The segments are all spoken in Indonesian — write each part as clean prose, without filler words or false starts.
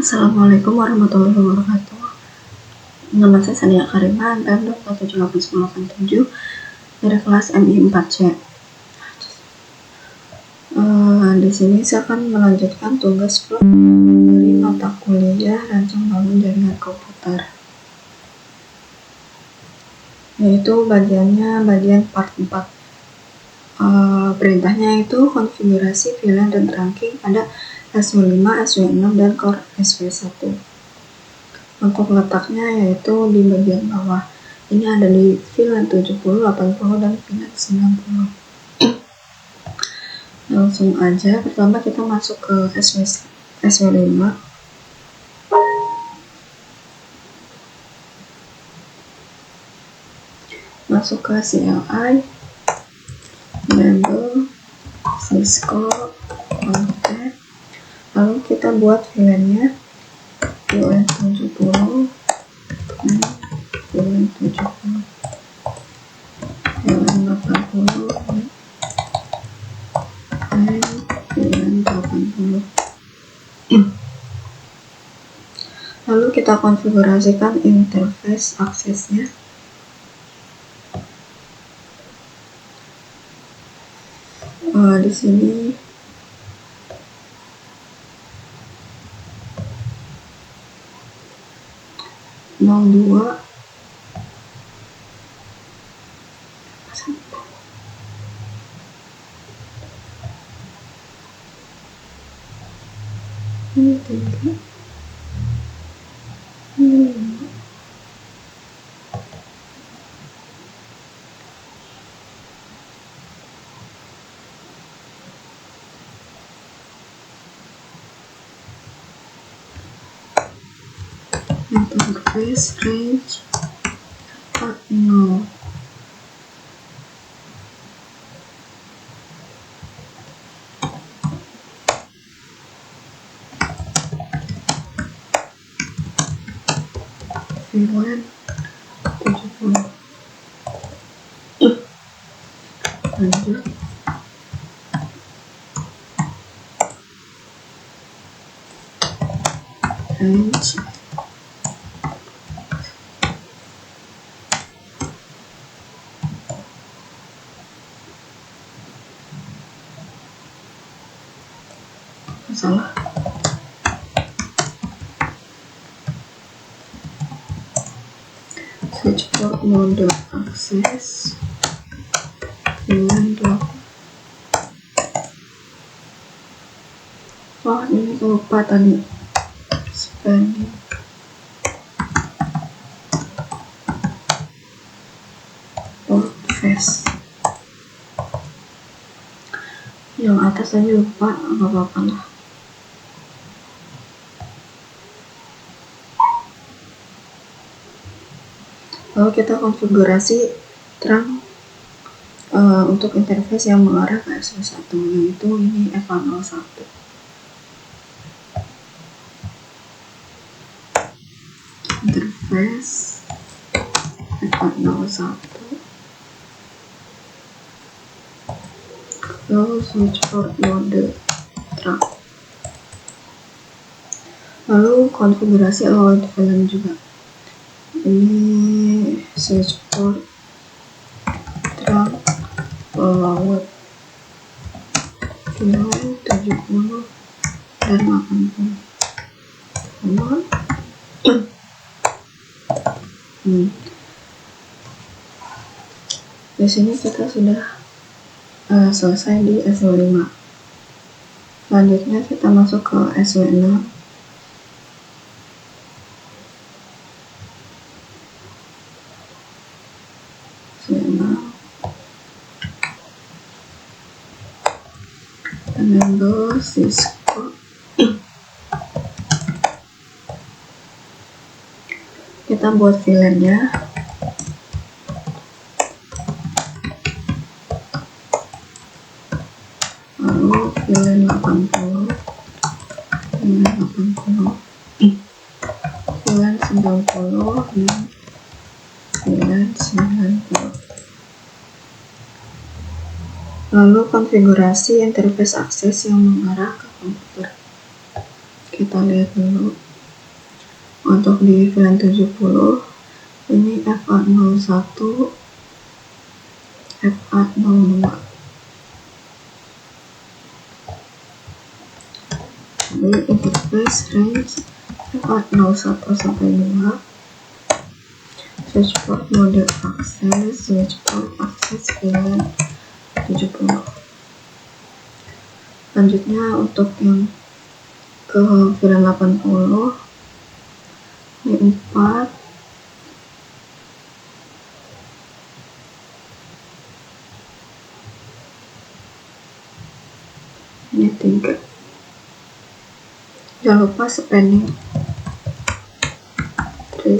Assalamualaikum warahmatullahi wabarakatuh. Nama saya Sania Kariman, PMDOK 17887 dari kelas MI 4C. Di sini saya akan melanjutkan tugas dari mata kuliah rancang bangun jaringan komputer, yaitu bagian part 4. Perintahnya itu konfigurasi VLAN dan trunking pada SW5, SW6, dan Core SW1. Untuk letaknya yaitu di bagian bawah. Ini ada di VLAN 70, 80, dan VLAN 90. Langsung aja, pertama kita masuk ke SW5. Masuk ke CLI, label, Cisco, kontak. Lalu kita buat VLAN-nya VLAN 70 dan VLAN 70, VLAN 80 dan VLAN 80. Lalu kita konfigurasikan interface aksesnya. Di sini dua ini 3 ini 5. Interface range 40. VLAN 70. Lanjut. Range salah. Switch port mode akses VLAN 2. Wah, ini lupa tadi spanning port face. Yang atas aja lupa, nggak apa-apa lah. Lalu kita konfigurasi trunk untuk interface yang mengarah ke SW1, yaitu ini EVA01. Interface EVA01. Lalu switch port mode trunk. Lalu konfigurasi allowed VLAN juga. Ini switch port trunk allowed VLAN 70 dan 80. Di sini kita sudah selesai di SW5. Selanjutnya kita masuk ke SW6. Enable Cisco. Kita buat VLAN-nya. Lalu VLAN 80, VLAN 80, VLAN 90, dan VLAN 90. Lalu konfigurasi interface akses yang mengarah ke komputer. Kita lihat dulu. Untuk di VLAN 70 ini FA01, FA02. Jadi interface range FA01 sampai 2, switch port mode akses, switch port akses VLAN 70. Selanjutnya untuk yang ke VLAN 80 ini 4, ini 3. Jangan lupa spanning 3,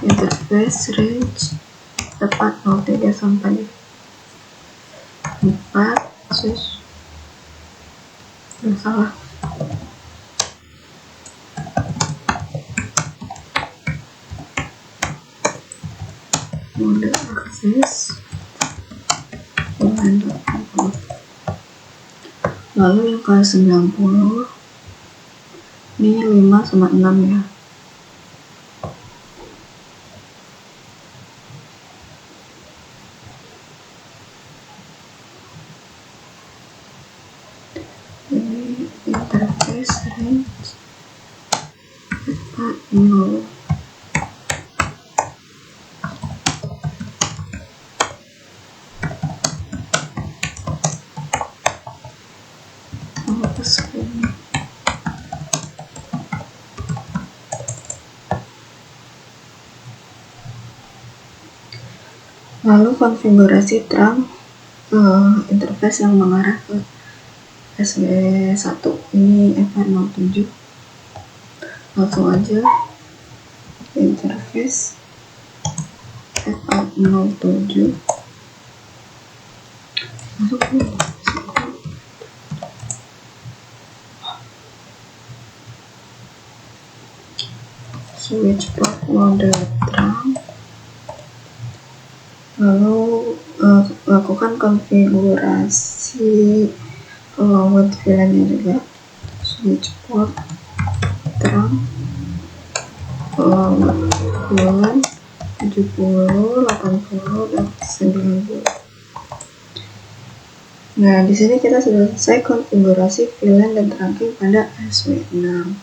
interface range tepat 03 sampai 4, switch salah, mode akses VLAN 80. Lalu yang ke 90 ini 5 sama 6 ya. Ini interface range 40. Lalu konfigurasi terang interface yang mengarah ke SW1 ini FA07. Langsung aja interface FA07 masuk nih. Switch port mode terang, lalu lakukan konfigurasi load VLAN-nya juga. Switch port terang, load VLAN 70, 80, dan 90. Nah, di sini kita sudah selesai konfigurasi VLAN dan trunking pada SW6.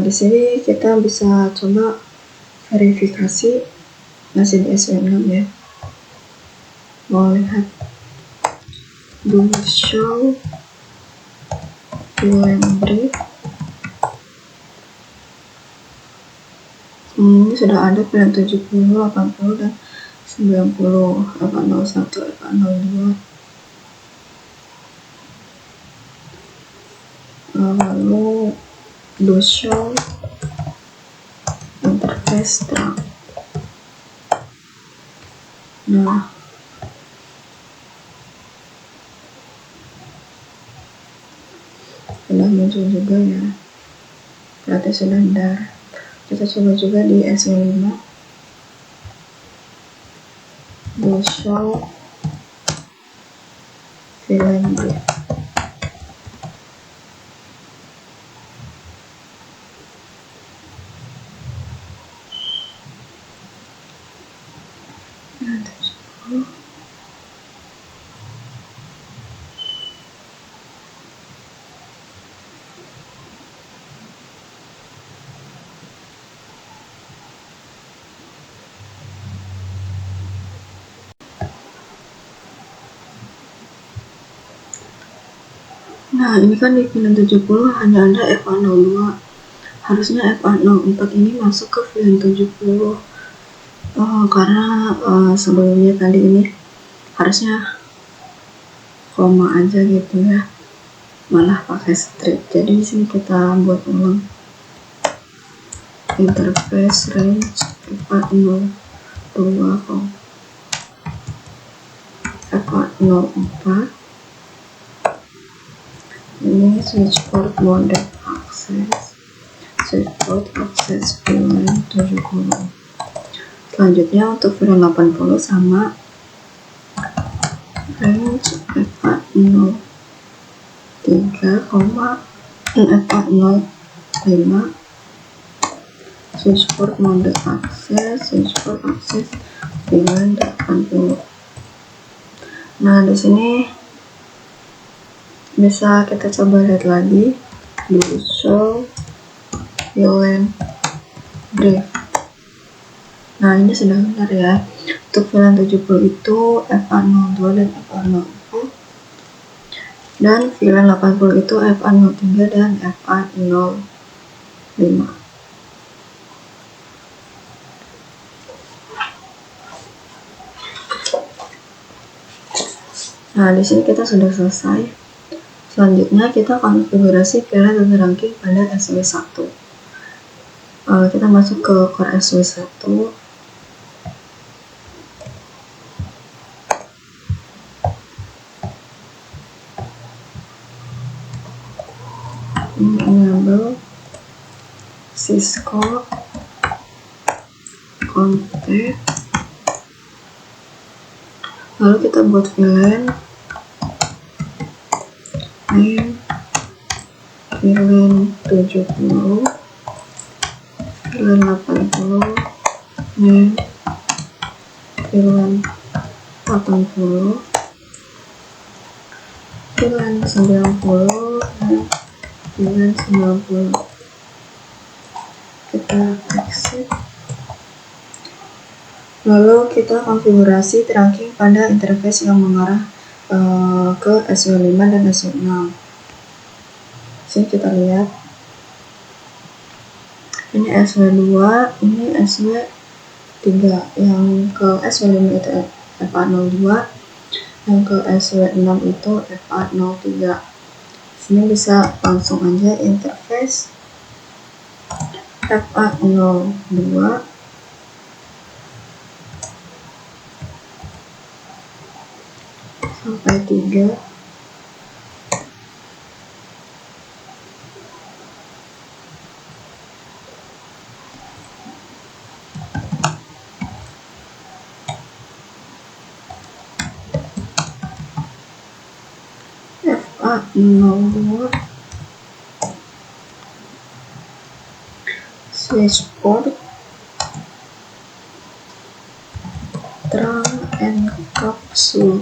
Di sini kita bisa coba verifikasi masih di SW6 ya. Mau lihat do show VLAN brief. Ini sudah ada VLAN 70, 80, dan 90, FA01, FA02. Lalu do show interface terang. Nah, sudah muncul juga ya, berarti sudah dar. Kita coba juga di SW5, do show VLAN brief. Nah, ini kan di VLAN 70 hanya ada FA02. Harusnya FA04 ini masuk ke VLAN 70. Karena sebelumnya tadi ini harusnya koma aja gitu ya, malah pakai strip. Jadi di sini kita buat ulang interface range FA02, FA04. Ini switch port mode akses, switch port akses VLAN 70. Selanjutnya untuk VLAN 80 sama range FA03. 3,405 switchboard mode akses, switchboard akses VLAN 80. Nah, di sini bisa kita coba lihat lagi do show VLAN brief. Nah, ini sudah benar ya. Untuk VLAN 70 itu FA02 dan FA04, dan VLAN 80 itu FA03 dan FA05. Nah, di sini kita sudah selesai. Selanjutnya kita konfigurasi VLAN dan ranking pada SW1. Kita masuk ke core SW1. Enable Cisco contact, lalu kita buat VLAN name VLAN 70, VLAN 80, name VLAN 80, VLAN 90, dan VLAN 90. Kita exit, lalu kita konfigurasi trunking pada interface yang mengarah ke SW5 dan SW6. Sini kita lihat, ini SW2, ini SW3. Yang ke SW5 itu FA02, yang ke SW6 itu FA03. Sini bisa langsung aja interface FA02 sampai 3. FA02 switchboard trunk and capsule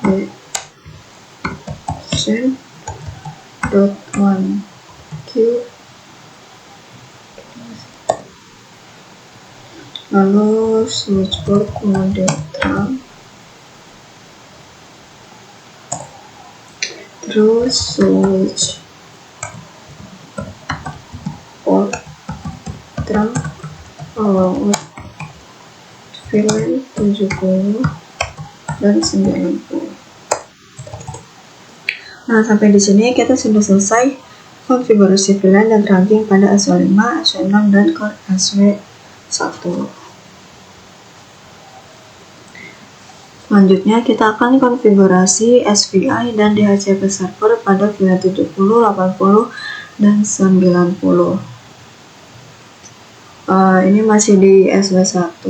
version.1 Q, lalu switchboard mode trunk, terus switch port trunk along with VLAN 70 dan 90. Nah, sampai di sini kita sudah selesai konfigurasi VLAN dan trunking pada SW5, SW6, dan core SW1. Selanjutnya kita akan konfigurasi SVI dan DHCP server pada VLAN 70, 80, dan 90. Ini masih di SW1.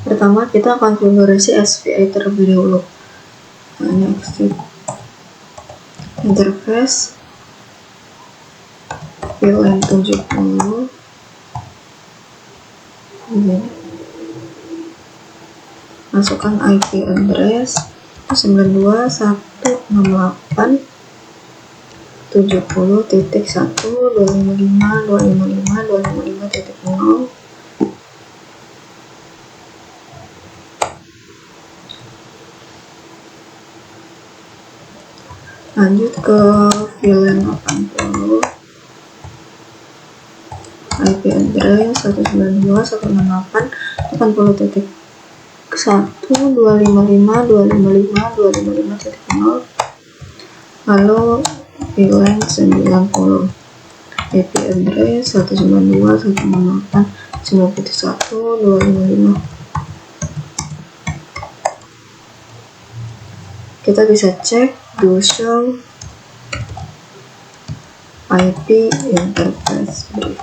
Pertama kita konfigurasi SVI terlebih dahulu. Ini exit interface VLAN 70. Masukkan IP address 92.168.1.255.255.255.0. Lanjut ke VLAN 80, IP address 192.168.1.255.255.255.0, lalu VLAN 90, IP address 192.168.91.255. Kita bisa cek do show IP interface brief.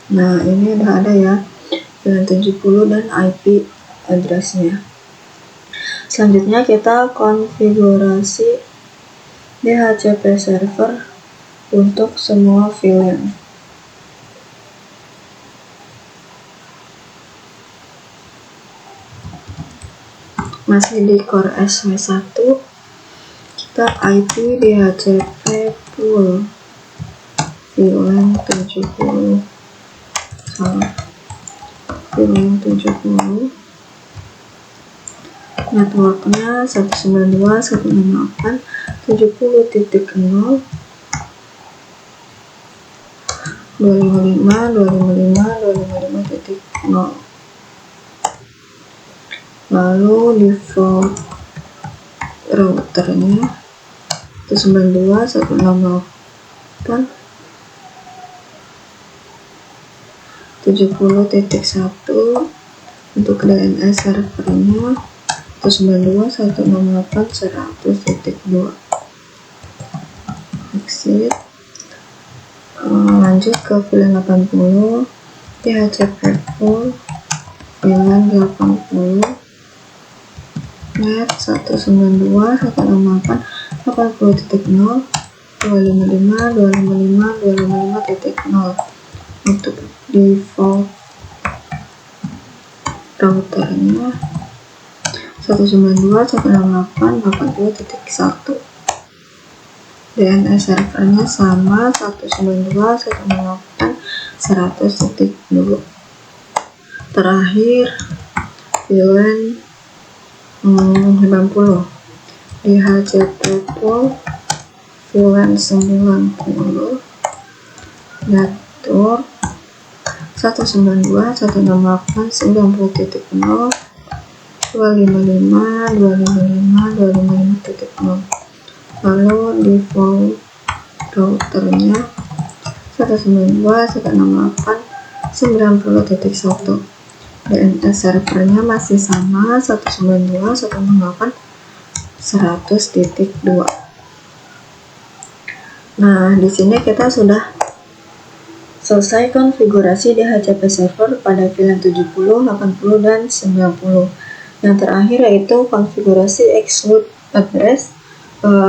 Nah, ini udah ada ya VLAN 70 dan IP address-nya. Selanjutnya kita konfigurasi DHCP server untuk semua VLAN. Masih di Core SW1, kita IP DHCP pool VLAN 70 VLAN 70, networknya 192.168.70.0 255.255.255.0. Lalu default routernya 192.168.70.1. Untuk DNS servernya 192.168.100.2. Exit. Lanjut ke VLAN 80, DHCP pool VLAN 80, net 192.168.80.0 255.255.255.0. Untuk default routernya 192.168.82.1. DNS servernya sama 192.168.100.2. Terakhir VLAN 90, DHCP pool VLAN 90, network 192.168.90.0 255.255.255.0. Lalu default routernya 192.168.90.1. DNS servernya masih sama 192.168.100.2. Nah, di sini kita sudah selesai konfigurasi DHCP server pada VLAN 70, 80, dan 90. Yang terakhir yaitu konfigurasi exclude address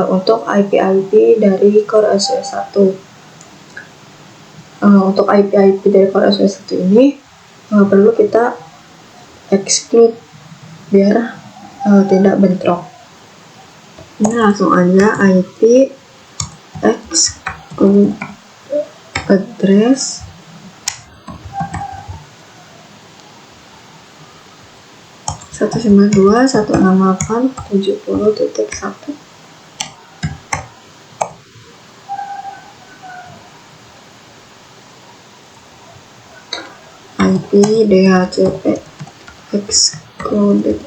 untuk IP-IP dari Core SW1. Untuk IP-IP dari Core SW1 ini perlu kita exclude biar tidak bentrok. Ini langsung aja IP exclude address satu sembilan dua satu enam delapan 70.1. IP DHCP exclude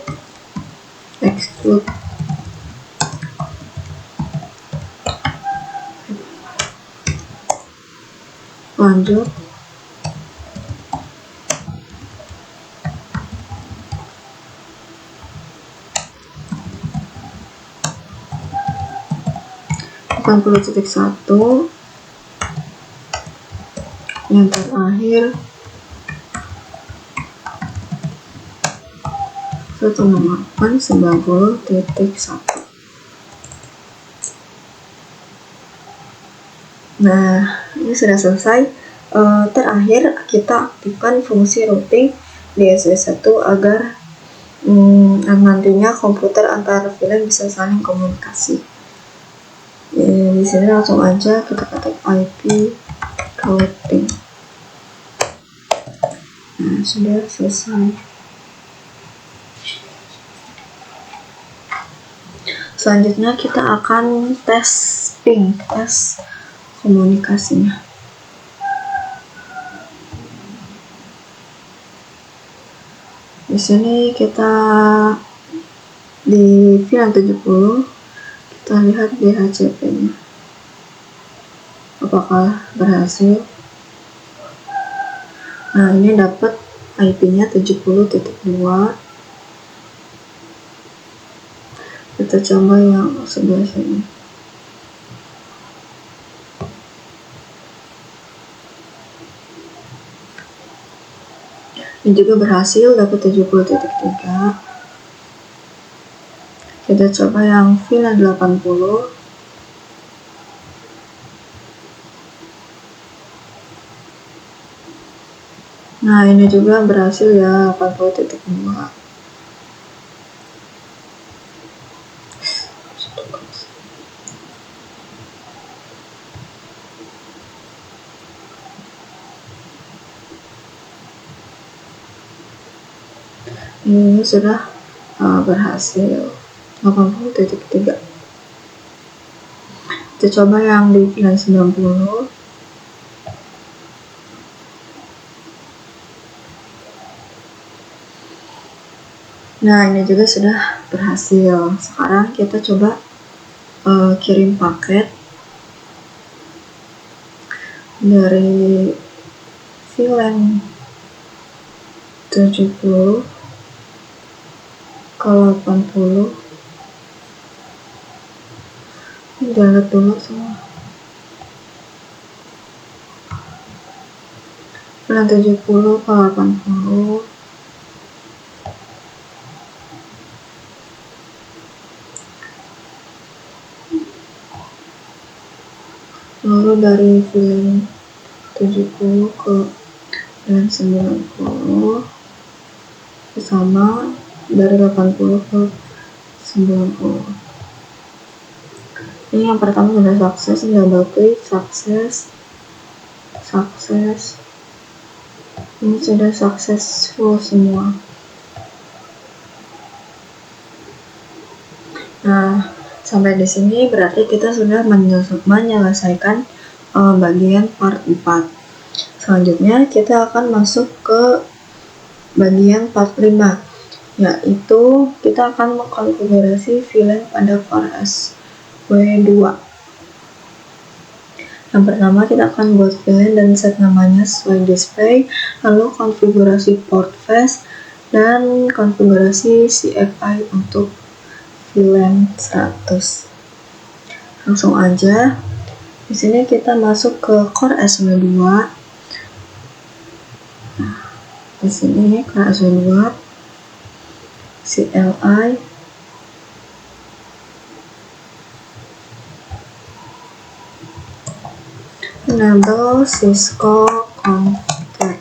lanjut. .1 yang terakhir 168.90.1. Nah, ini sudah selesai. Terakhir kita aktifkan fungsi routing di SW1 agar nantinya komputer antar VLAN bisa saling komunikasi. Di sini langsung aja kita ketik IP routing. Nah, sudah selesai. Selanjutnya kita akan tes ping, tes komunikasinya. Di sini kita di VLAN 70 kita lihat DHCP-nya apakah berhasil. Nah, ini dapat IP-nya 70.2. Kita coba yang sebelah sini. Ini juga berhasil dapat 70.3. Kita coba yang VLAN 80. Nah, ini juga berhasil ya, 80.2. Ini sudah berhasil 80.3. Kita coba yang di VLAN 90. Nah, ini juga sudah berhasil. Sekarang kita coba kirim paket dari VLAN 70 ke 80. Ini download dulu semua. VLAN 70 ke 80. Lalu dari VLAN 70 ke VLAN 90 sama dari 80 ke 90. Ini yang pertama sudah sukses, double klik, sukses. Ini sudah successful semua. Nah, sampai di sini berarti kita sudah menyelesaikan bagian part 4. Selanjutnya kita akan masuk ke bagian part 5, yaitu kita akan mengkonfigurasi VLAN pada Core SW2. Yang pertama kita akan buat VLAN dan set namanya sesuai display, lalu konfigurasi port face dan konfigurasi CFI untuk VLAN 100. Langsung aja. Di sini kita masuk ke Core SW2. Nah, di sini Core SW2 CLI enable Cisco config.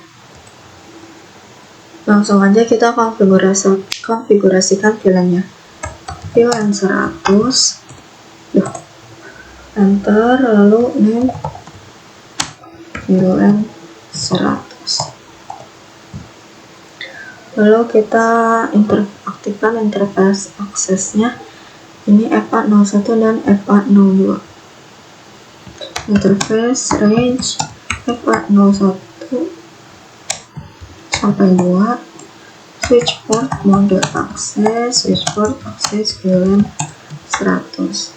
Langsung aja kita konfigurasikan VLAN-nya. VLAN 100. Enter, lalu name VLAN 100. Lalu kita aktifkan interface aksesnya. Ini F401 dan F402. Interface range F401 sampai 2. Switch port mode akses, switch port akses VLAN 100.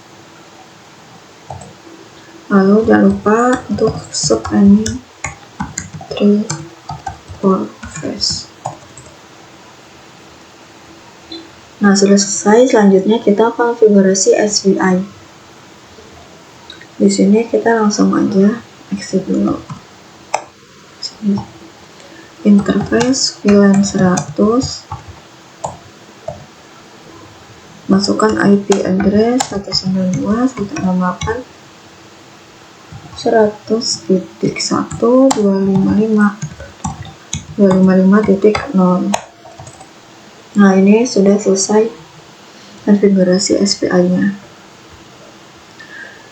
Lalu jangan lupa untuk submenu 3 port face. Nah, sudah selesai. Selanjutnya kita konfigurasi SVI. Di sini kita langsung aja exit dulu. Interface VLAN 100. Masukkan IP address 192.168.1.255.255.0. Nah, ini sudah selesai konfigurasi SPI-nya.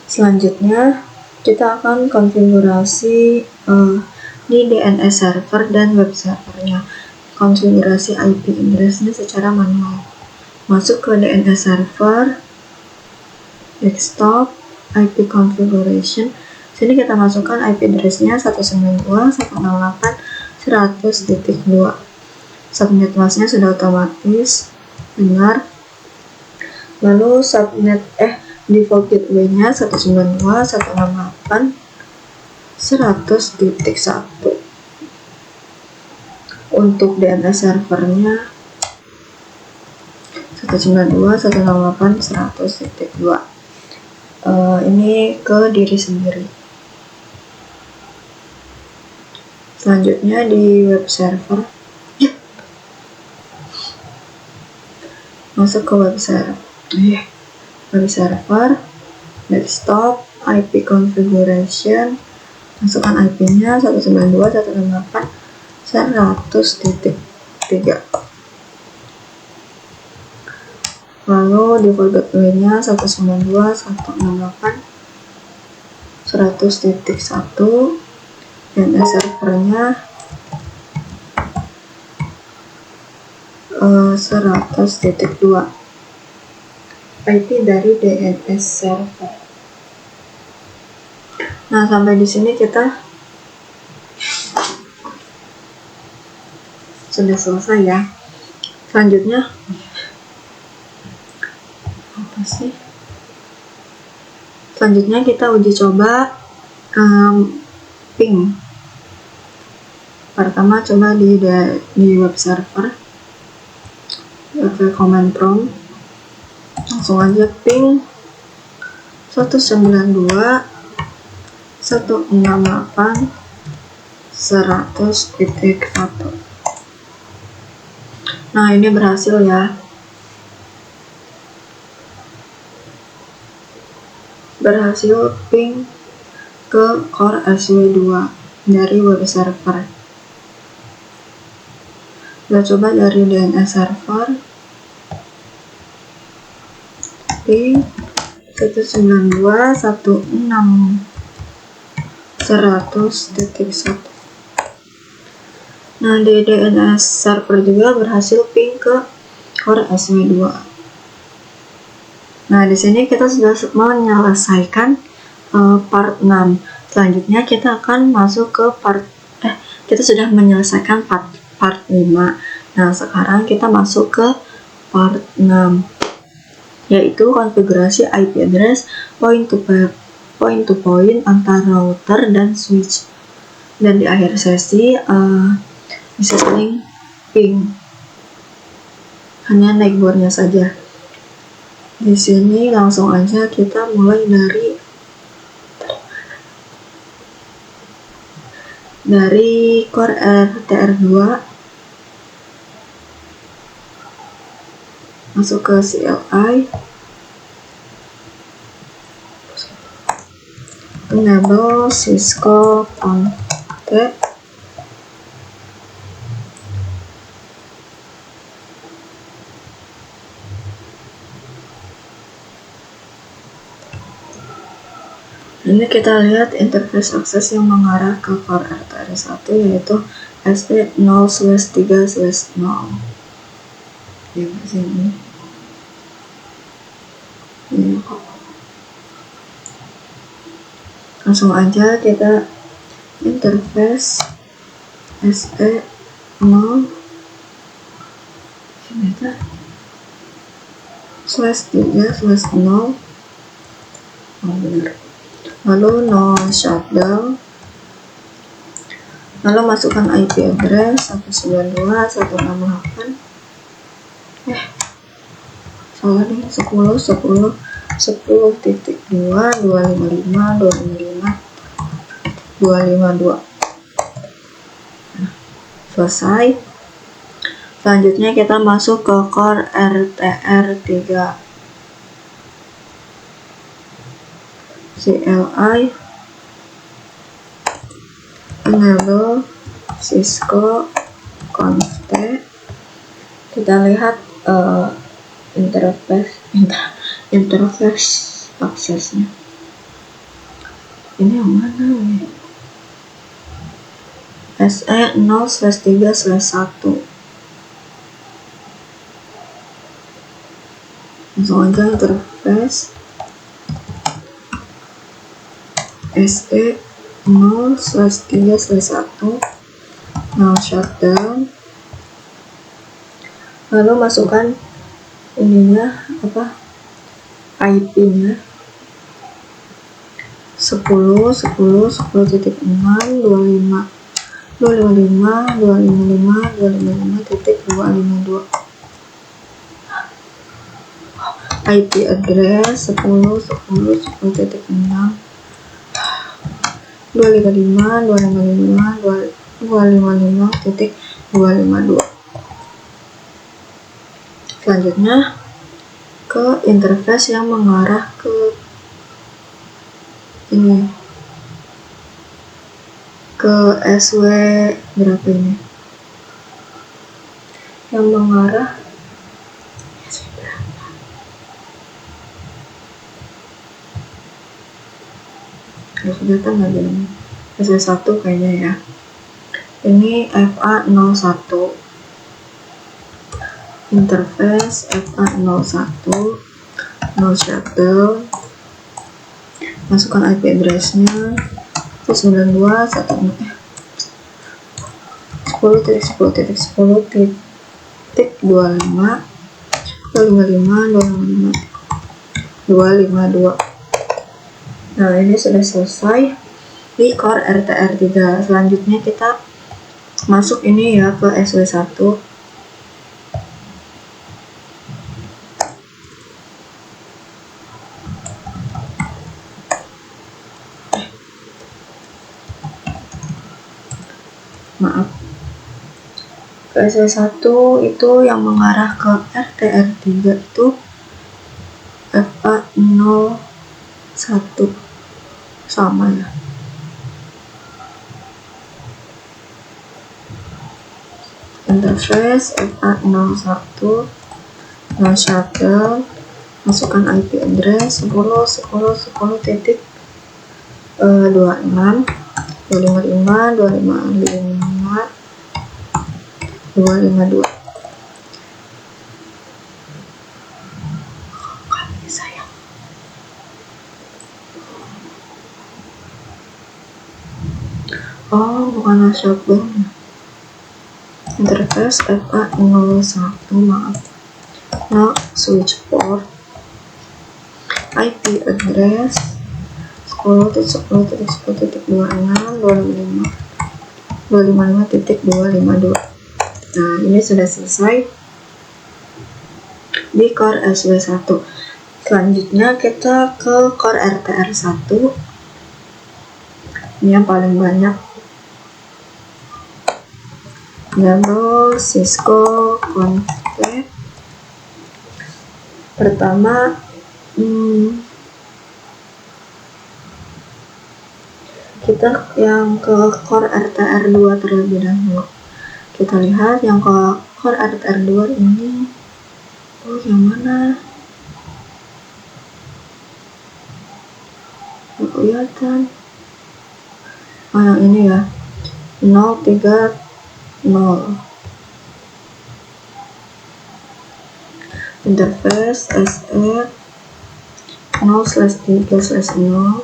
Selanjutnya kita akan konfigurasi di DNS server dan web servernya. Konfigurasi IP address-nya secara manual. Masuk ke DNS server, desktop, IP configuration. Sini kita masukkan IP address-nya 192.168.100.2. Subnet masknya sudah otomatis benar. Lalu subnet default gateway-nya 192.168.100.1. Untuk DNS servernya 192.168.100.2. Ini ke diri sendiri. Selanjutnya di web server masuk ke web server, desktop, IP configuration, masukkan IP-nya 192.168.100.3. Lalu default gateway-nya 192.168.100.1, DNS servernya 100.2. IP dari DNS server. Nah, sampai di sini kita sudah selesai ya. Selanjutnya apa sih? Selanjutnya kita uji coba ping. Pertama coba di web server, ke command prompt, langsung aja ping 192.168.100.1. Nah, ini berhasil ya. Berhasil ping ke core SW2 dari web server. Kita coba dari DNS server, ping 192.168.100.1. Nah, di DNS server juga berhasil ping ke core SW2. Nah, di sini kita sudah menyelesaikan part 6. Selanjutnya kita akan masuk ke kita sudah menyelesaikan part 5. Nah, sekarang kita masuk ke part 6, yaitu konfigurasi IP address point to point antara router dan switch. Dan di akhir sesi setting ping, hanya networknya saja. Di sini langsung aja kita mulai dari core RTR2, masuk ke CLI, enable Cisco Contact, ini kita lihat interface akses yang mengarah ke core RTR1, yaitu ST0/3/0 di sini. Ini kok. Langsung aja kita interface SE0/3/0. Benar. Lalu no shutdown, lalu masukkan IP address 192.168 salah nih 10.10.10.255.255.252. Selesai. Selanjutnya kita masuk ke core RTR3, CLI, enable Cisco Contact. Kita lihat interface aksesnya. Ini yang mana nih? SE0/3/1. Langsung aja interface SE0/3/1, now shutdown. Lalu masukkan ininya IP-nya 10.10.10.255.255.255.255.252. IP address 10.10.10.255.255.255.252. Selanjutnya ke interface yang mengarah ke ini, ke SW berapa ini, yang mengarah kelihatan nggak ini SW1 kayaknya ya. Ini FA01, interface FA01, no shuttle, masukkan IP address-nya 10.10.10.25.255.255.252. Nah, ini sudah selesai di core RTR3. Selanjutnya kita masuk ini ya ke SW1. Ke SW1 itu yang mengarah ke RTR3 itu FA01 sama ya. Interface FA01, no shuttle, masukkan IP address 10.10.10.26 255.255.252. Oh, bukan shutdown. Interface FA01, maaf. Nah, switch port, IP address 10.10.10.26.255.252. Nah, ini sudah selesai di core SW1. Selanjutnya kita ke core RTR1. Ini yang paling banyak. Double Cisco Config. Pertama, kita yang ke core RTR2 terlebih dahulu. Kita lihat yang ke core RTR2 ini. Oh, yang mana? Nggak kelihatan. Oh, yang ini ya. 030. Interface SE 0/3/0,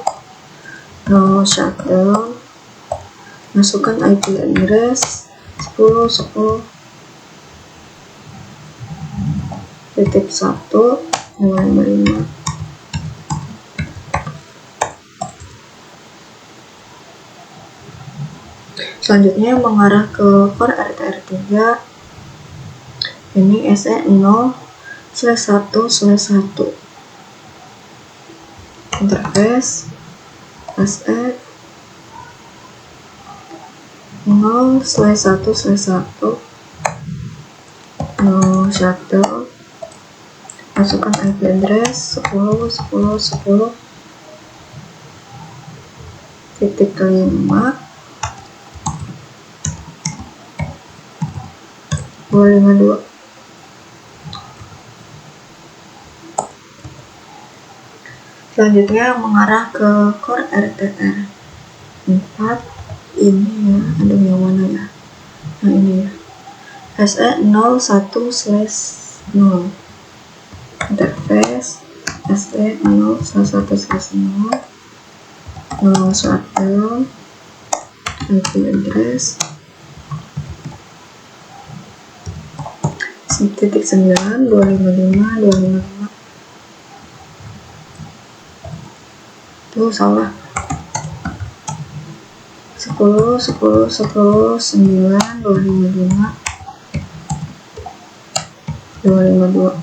no shutdown, masukkan IP address 10.10.1.255. Selanjutnya yang mengarah ke core RTR3 ini SE 0/1/1. Interface SE 0/1/1, no shuttle, masukkan IP address 10.10.10.5 252. Selanjutnya mengarah ke core RTR 4 ini ya, aduh yang mana ya, nah ini ya, SE 01/0, interface SE 0/1/0, no shutdown, IP address 10.9.255.255. Tuh salah. 10.10.10.9.255.252.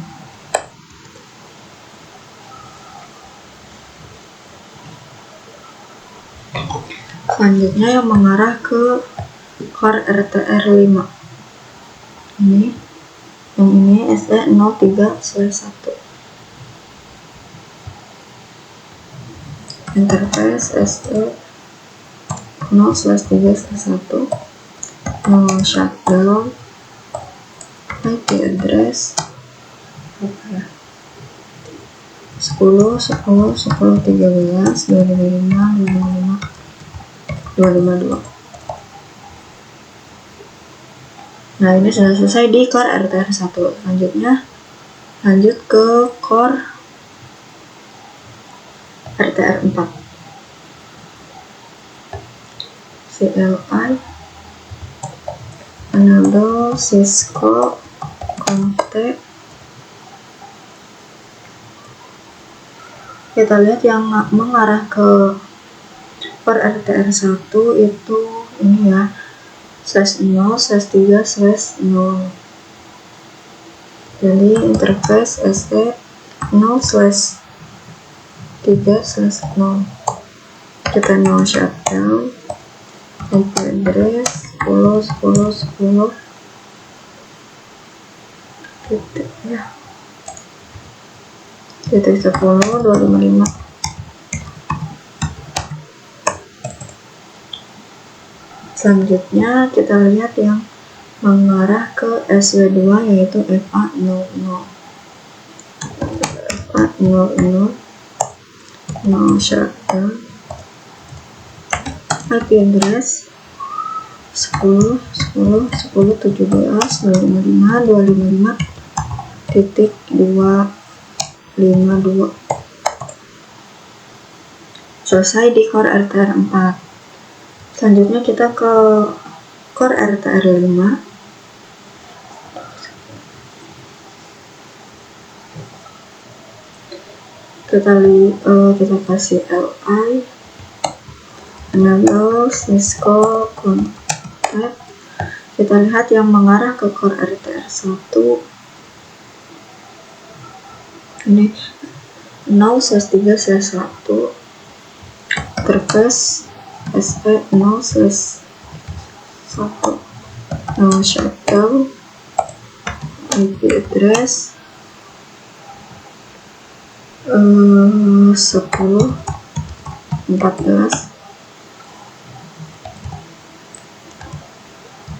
Selanjutnya yang mengarah ke core RTR 5 ini, yang ini SE 03/1. interface SE0/3/1 no shutdown, IP address 10 10 10 13 255 255 252. Nah, ini sudah selesai di core RTR1. Selanjutnya lanjut ke core RTR4. CLI enable Cisco config. Kita lihat yang mengarah ke core RTR1 itu ini ya, /0/3/0. Jadi interface SE0/3/0. Kita no shutdown, IP address 10 10 10 titik ya, titik 10 255. Selanjutnya kita lihat yang mengarah ke SW2 yaitu FA00. FA00 no shutdown, IP address 10 10 10 17 255 255 titik 252. Selesai di core RTR4. Selanjutnya kita ke core RTR5. Kita kasih LI enable Cisco config. Kita lihat yang mengarah ke core RTR1 ini 0/3/1 interface SE0/1 no shutdown, IP address 10 14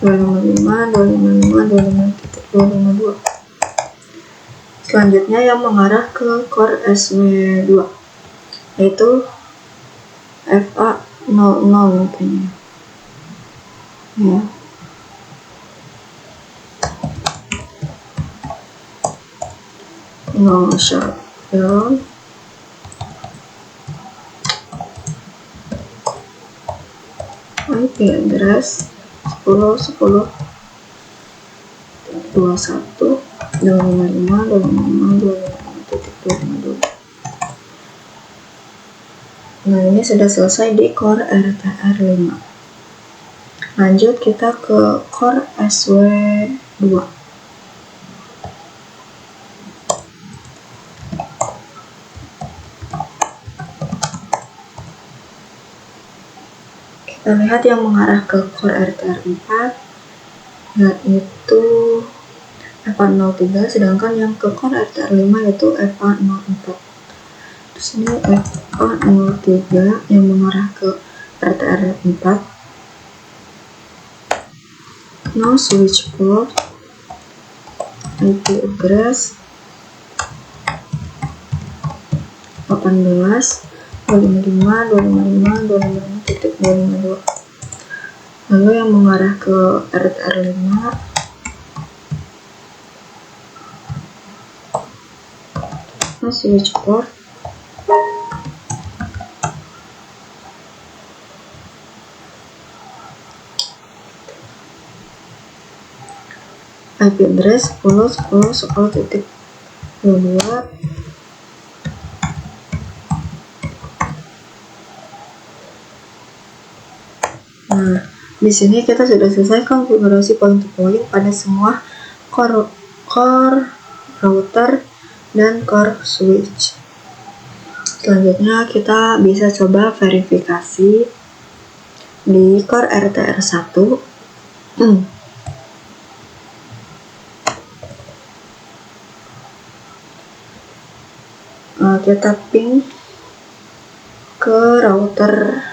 255 255 252. Selanjutnya yang mengarah ke core SW2 yaitu FA00 kayaknya ya. No shutdown, IP address 10 10 21 255 255 255 252. Nah, ini sudah selesai di core RTR5. Lanjut kita ke core SW2. Kita lihat yang mengarah ke core RTR4 yaitu FA03, sedangkan yang ke core RTR5 yaitu FA04. Terus ini FA03 yang mengarah ke RTR4 no switch port, IP address 18 255 255 255 titik 252. Lalu yang mengarah ke RTR5 no switch port, IP address 10 10 10 titik 22. Nah, di sini kita sudah selesai konfigurasi point-to-point pada semua core router dan core switch. Selanjutnya kita bisa coba verifikasi di core RTR1. Kita ping ke router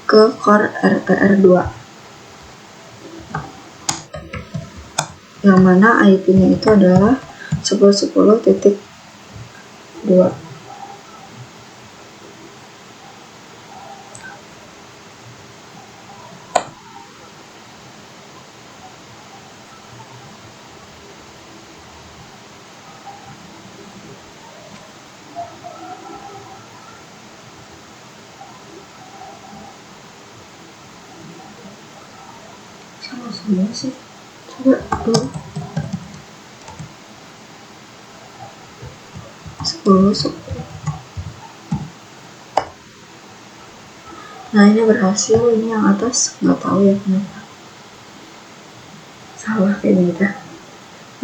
ke core RTR2 yang mana IP-nya itu adalah 10.10.2. Sama semua sih, coba dulu 10. Nah ini berhasil, ini yang atas nggak tahu ya kenapa salah kayak gitu.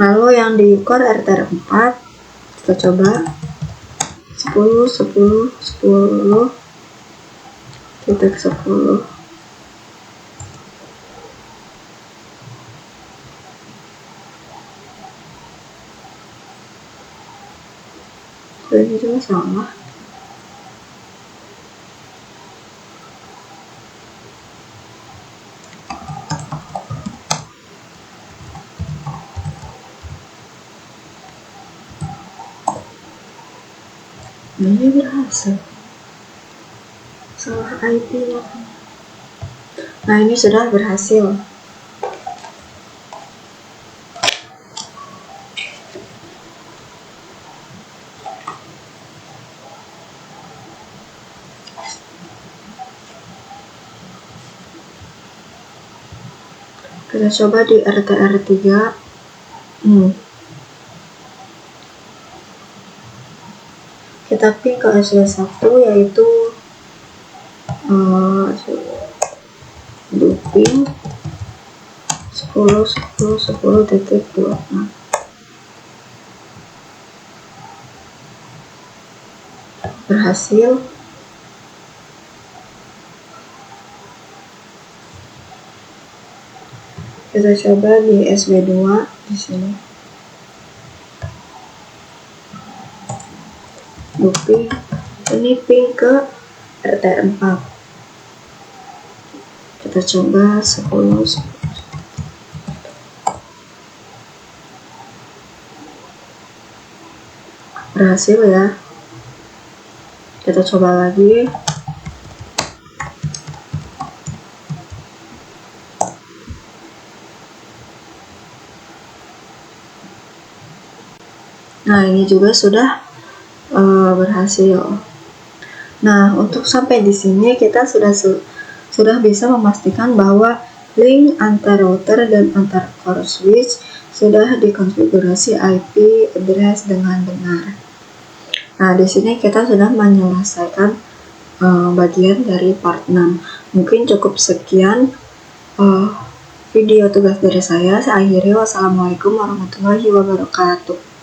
Lalu yang di core RTR4 kita coba 10.10.10.10. Ini juga salah. Ini berhasil. Salah IP ya. Nah ini sudah berhasil. Kita coba di RTR3. Kita ping ke SW1 yaitu looping 10.10.10.26. Berhasil. Kita coba di SW2 di sini. Looping ini ping ke RTR4. Kita coba 10. Berhasil ya. Kita coba lagi. Nah ini juga sudah berhasil. Nah untuk sampai di sini kita sudah bisa memastikan bahwa link antar router dan antar core switch sudah dikonfigurasi IP address dengan benar. Nah di sini kita sudah menyelesaikan bagian dari part 6. Mungkin cukup sekian video tugas dari saya. Saya akhiri. Wassalamualaikum warahmatullahi wabarakatuh.